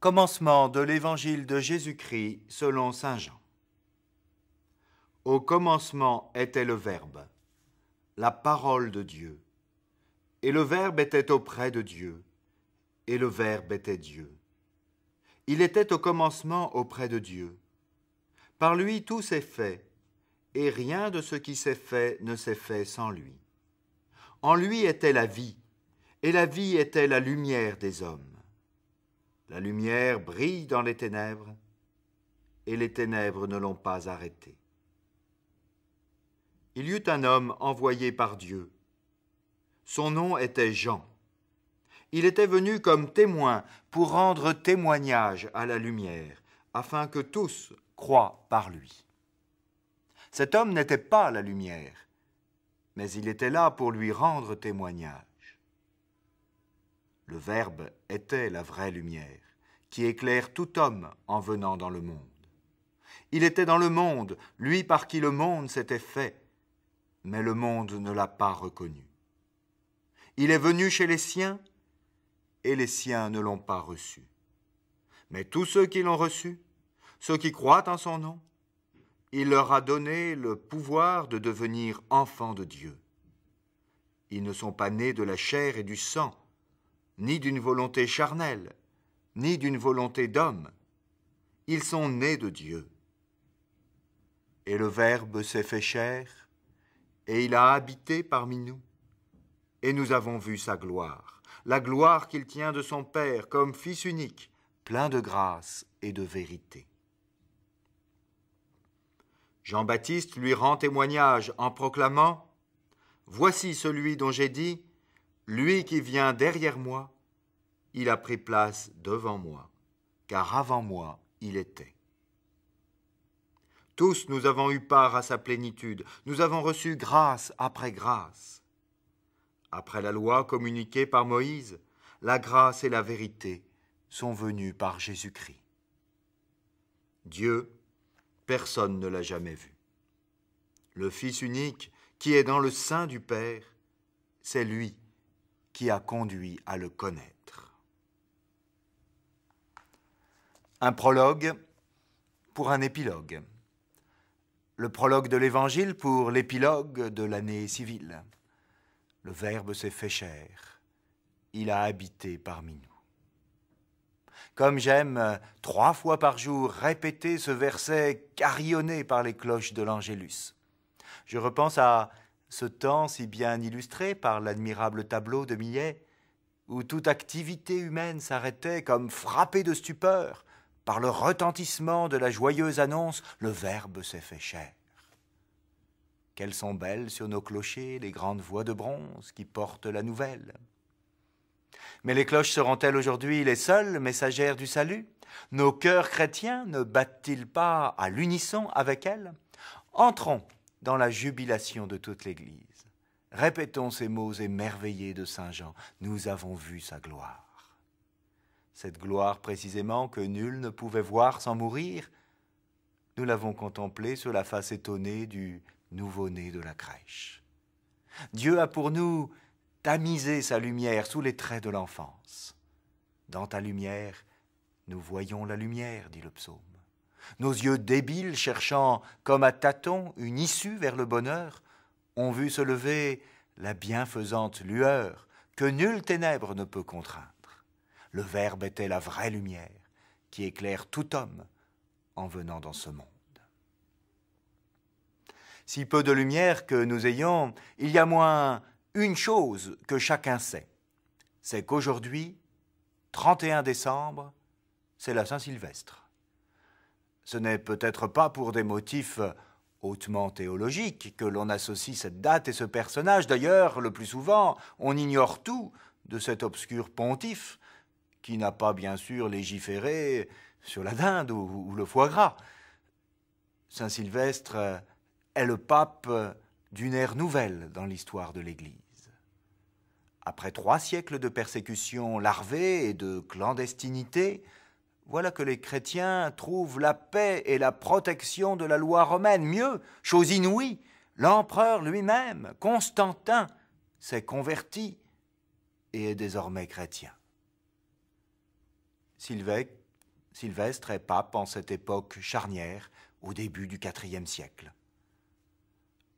Commencement de l'Évangile de Jésus-Christ selon saint Jean. Au commencement était le Verbe, la parole de Dieu. Et le Verbe était auprès de Dieu, et le Verbe était Dieu. Il était au commencement auprès de Dieu. Par lui tout s'est fait, et rien de ce qui s'est fait ne s'est fait sans lui. En lui était la vie, et la vie était la lumière des hommes. La lumière brille dans les ténèbres, et les ténèbres ne l'ont pas arrêtée. Il y eut un homme envoyé par Dieu. Son nom était Jean. Il était venu comme témoin pour rendre témoignage à la lumière, afin que tous croient par lui. Cet homme n'était pas la lumière, mais il était là pour lui rendre témoignage. Le Verbe était la vraie lumière, qui éclaire tout homme en venant dans le monde. Il était dans le monde, lui par qui le monde s'était fait, mais le monde ne l'a pas reconnu. Il est venu chez les siens, et les siens ne l'ont pas reçu. Mais tous ceux qui l'ont reçu, ceux qui croient en son nom, il leur a donné le pouvoir de devenir enfants de Dieu. Ils ne sont pas nés de la chair et du sang, ni d'une volonté charnelle, ni d'une volonté d'homme. Ils sont nés de Dieu. Et le Verbe s'est fait chair, et il a habité parmi nous. Et nous avons vu sa gloire, la gloire qu'il tient de son Père comme Fils unique, plein de grâce et de vérité. Jean-Baptiste lui rend témoignage en proclamant « Voici celui dont j'ai dit, lui qui vient derrière moi, il a pris place devant moi, car avant moi il était. » Tous nous avons eu part à sa plénitude, nous avons reçu grâce après grâce. Après la loi communiquée par Moïse, la grâce et la vérité sont venues par Jésus-Christ. Dieu, personne ne l'a jamais vu. Le Fils unique qui est dans le sein du Père, c'est lui qui a conduit à le connaître. Un prologue pour un épilogue. Le prologue de l'Évangile pour l'épilogue de l'année civile. Le Verbe s'est fait chair, il a habité parmi nous. Comme j'aime 3 fois par jour répéter ce verset carillonné par les cloches de l'Angélus. Je repense à ce temps si bien illustré par l'admirable tableau de Millet, où toute activité humaine s'arrêtait comme frappée de stupeur par le retentissement de la joyeuse annonce « Le Verbe s'est fait chair ». Quelles sont belles sur nos clochers les grandes voix de bronze qui portent la nouvelle. Mais les cloches seront-elles aujourd'hui les seules messagères du salut? Nos cœurs chrétiens ne battent-ils pas à l'unisson avec elles? Entrons dans la jubilation de toute l'Église. Répétons ces mots émerveillés de saint Jean. Nous avons vu sa gloire. Cette gloire précisément que nul ne pouvait voir sans mourir, nous l'avons contemplée sur la face étonnée du nouveau-né de la crèche. Dieu a pour nous tamisé sa lumière sous les traits de l'enfance. Dans ta lumière, nous voyons la lumière, dit le psaume. Nos yeux débiles, cherchant comme à tâtons une issue vers le bonheur, ont vu se lever la bienfaisante lueur que nulle ténèbre ne peut contraindre. Le Verbe était la vraie lumière qui éclaire tout homme en venant dans ce monde. Si peu de lumière que nous ayons, il y a moins une chose que chacun sait, c'est qu'aujourd'hui, 31 décembre, c'est la Saint-Sylvestre. Ce n'est peut-être pas pour des motifs hautement théologiques que l'on associe cette date et ce personnage. D'ailleurs, le plus souvent, on ignore tout de cet obscur pontife qui n'a pas bien sûr légiféré sur la dinde ou le foie gras. Saint-Sylvestre est le pape d'une ère nouvelle dans l'histoire de l'Église. Après 3 siècles de persécution larvée et de clandestinité, voilà que les chrétiens trouvent la paix et la protection de la loi romaine. Mieux, chose inouïe, l'empereur lui-même, Constantin, s'est converti et est désormais chrétien. Sylvestre Sylvestre est pape en cette époque charnière, au début du IVe siècle.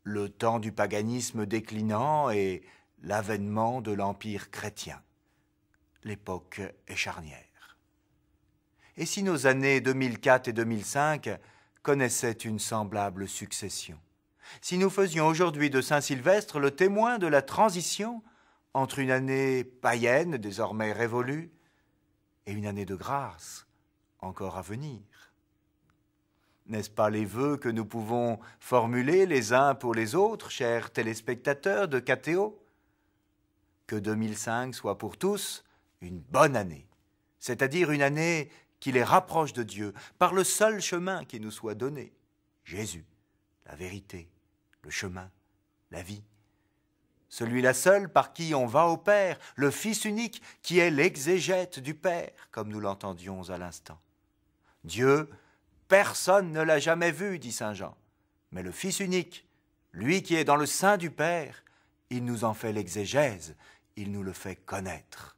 Le temps du paganisme déclinant et l'avènement de l'Empire chrétien. L'époque est charnière. Et si nos années 2004 et 2005 connaissaient une semblable succession? Si nous faisions aujourd'hui de Saint-Sylvestre le témoin de la transition entre une année païenne désormais révolue et une année de grâce encore à venir? N'est-ce pas les vœux que nous pouvons formuler les uns pour les autres, chers téléspectateurs de KTO? Que 2005 soit pour tous une bonne année, c'est-à-dire une année qui les rapproche de Dieu par le seul chemin qui nous soit donné, Jésus, la vérité, le chemin, la vie. Celui-là seul par qui on va au Père, le Fils unique qui est l'exégète du Père, comme nous l'entendions à l'instant. Dieu, personne ne l'a jamais vu, dit saint Jean, mais le Fils unique, lui qui est dans le sein du Père, il nous en fait l'exégèse, il nous le fait connaître.